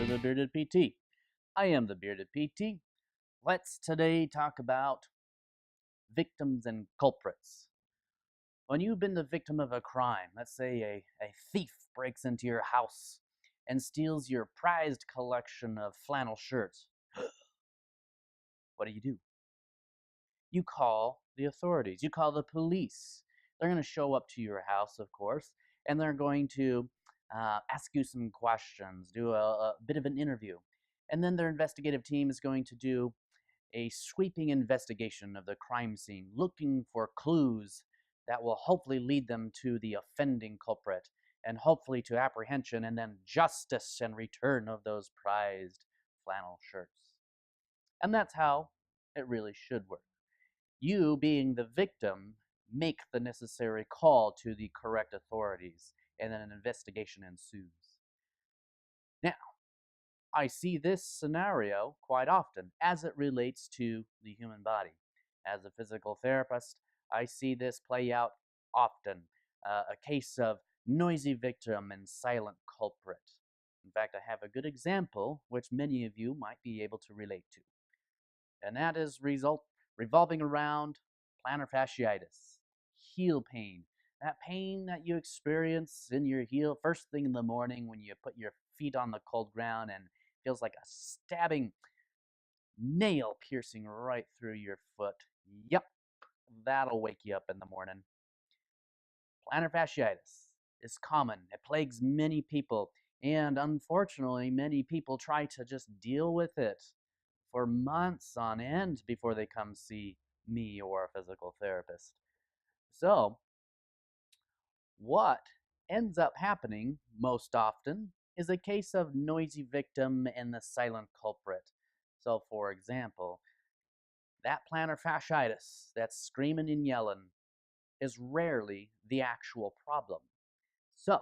the Bearded PT. I am the Bearded PT. Let's today talk about victims and culprits. When you've been the victim of a crime, let's say a thief breaks into your house and steals your prized collection of flannel shirts, what do? You call the authorities. You call the police. They're going to show up to your house, of course, and they're going to ask you some questions, do a bit of an interview. And then their investigative team is going to do a sweeping investigation of the crime scene, looking for clues that will hopefully lead them to the offending culprit and hopefully to apprehension and then justice and return of those prized flannel shirts. And that's how it really should work. You, being the victim, make the necessary call to the correct authorities, and then an investigation ensues. Now, I see this scenario quite often as it relates to the human body. As a physical therapist, I see this play out often. A case of noisy victim and silent culprit. In fact, I have a good example which many of you might be able to relate to. And that is revolving around plantar fasciitis, heel pain. That pain that you experience in your heel first thing in the morning when you put your feet on the cold ground and feels like a stabbing nail piercing right through your foot. Yep, that'll wake you up in the morning. Plantar fasciitis is common. It plagues many people, and unfortunately, many people try to just deal with it for months on end before they come see me or a physical therapist. So, what ends up happening most often is a case of noisy victim and the silent culprit. So, for example, that plantar fasciitis that's screaming and yelling is rarely the actual problem. So,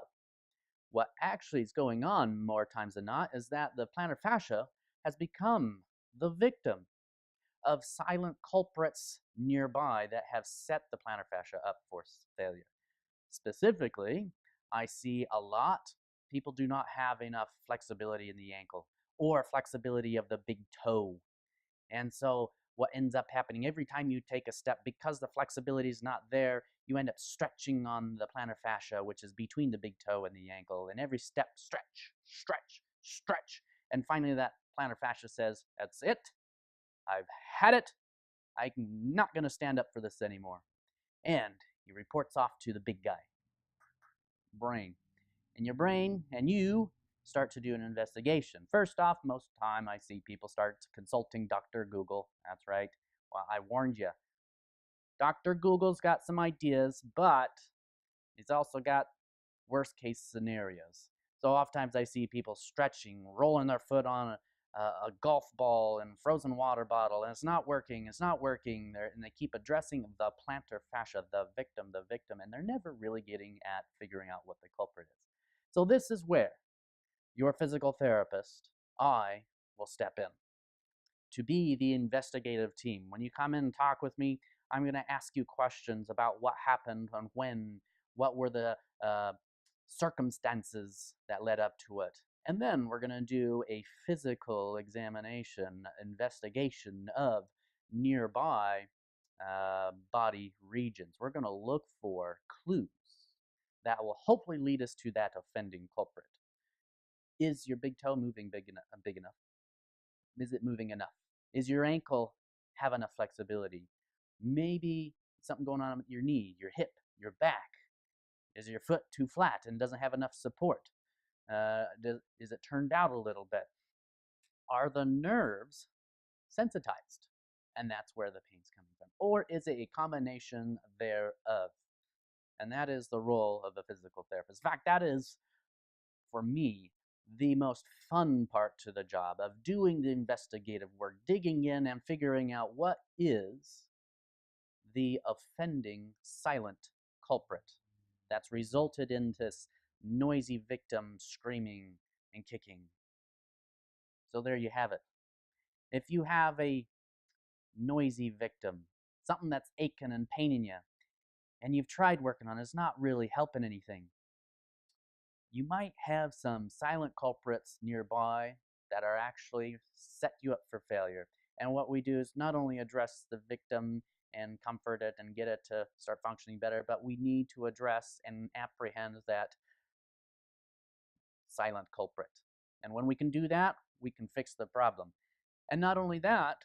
what actually is going on more times than not is that the plantar fascia has become the victim of silent culprits nearby that have set the plantar fascia up for failure. Specifically, I see a lot people do not have enough flexibility in the ankle or flexibility of the big toe. And so what ends up happening every time you take a step, because the flexibility is not there, you end up stretching on the plantar fascia, which is between the big toe and the ankle. And every step, stretch, stretch, stretch. And finally, that plantar fascia says, that's it. I've had it. I'm not going to stand up for this anymore. And he reports off to the big guy, brain. And your brain and you start to do an investigation. First off, most of the time I see people start consulting Dr. Google. That's right. Well, I warned you. Dr. Google's got some ideas, but he's also got worst case scenarios. So oftentimes I see people stretching, rolling their foot on a golf ball and frozen water bottle, and it's not working, and they keep addressing the plantar fascia, the victim, and they're never really getting at figuring out what the culprit is. So this is where your physical therapist, I, will step in to be the investigative team. When you come in and talk with me, I'm going to ask you questions about what happened and when, what were the circumstances that led up to it. And then we're going to do a physical examination, investigation of nearby body regions. We're going to look for clues that will hopefully lead us to that offending culprit. Is your big toe moving big enough? Is it moving enough? Is your ankle have enough flexibility? Maybe something going on with your knee, your hip, your back. Is your foot too flat and doesn't have enough support? Is it turned out a little bit? Are the nerves sensitized? And that's where the pain's coming from. Or is it a combination thereof? And that is the role of a physical therapist. In fact, that is, for me, the most fun part to the job of doing the investigative work, digging in and figuring out what is the offending silent culprit that's resulted in this noisy victim screaming and kicking. So there you have it. If you have a noisy victim, something that's aching and paining you, and you've tried working on it, it's not really helping anything, you might have some silent culprits nearby that are actually set you up for failure. And what we do is not only address the victim and comfort it and get it to start functioning better, but we need to address and apprehend that silent culprit. And when we can do that, we can fix the problem. And not only that,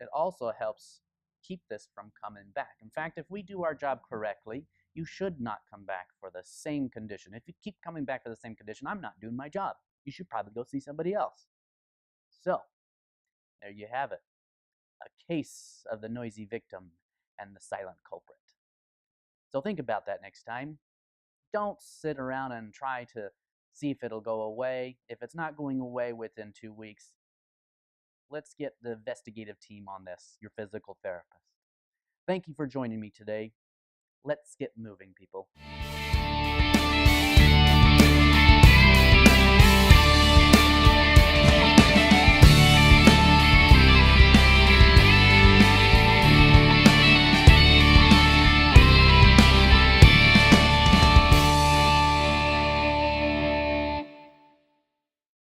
it also helps keep this from coming back. In fact, if we do our job correctly, you should not come back for the same condition. If you keep coming back for the same condition, I'm not doing my job. You should probably go see somebody else. So, there you have it. A case of the noisy victim and the silent culprit. So think about that next time. Don't sit around and try to see if it'll go away. If it's not going away within 2 weeks, let's get the investigative team on this, your physical therapist. Thank you for joining me today. Let's get moving, people.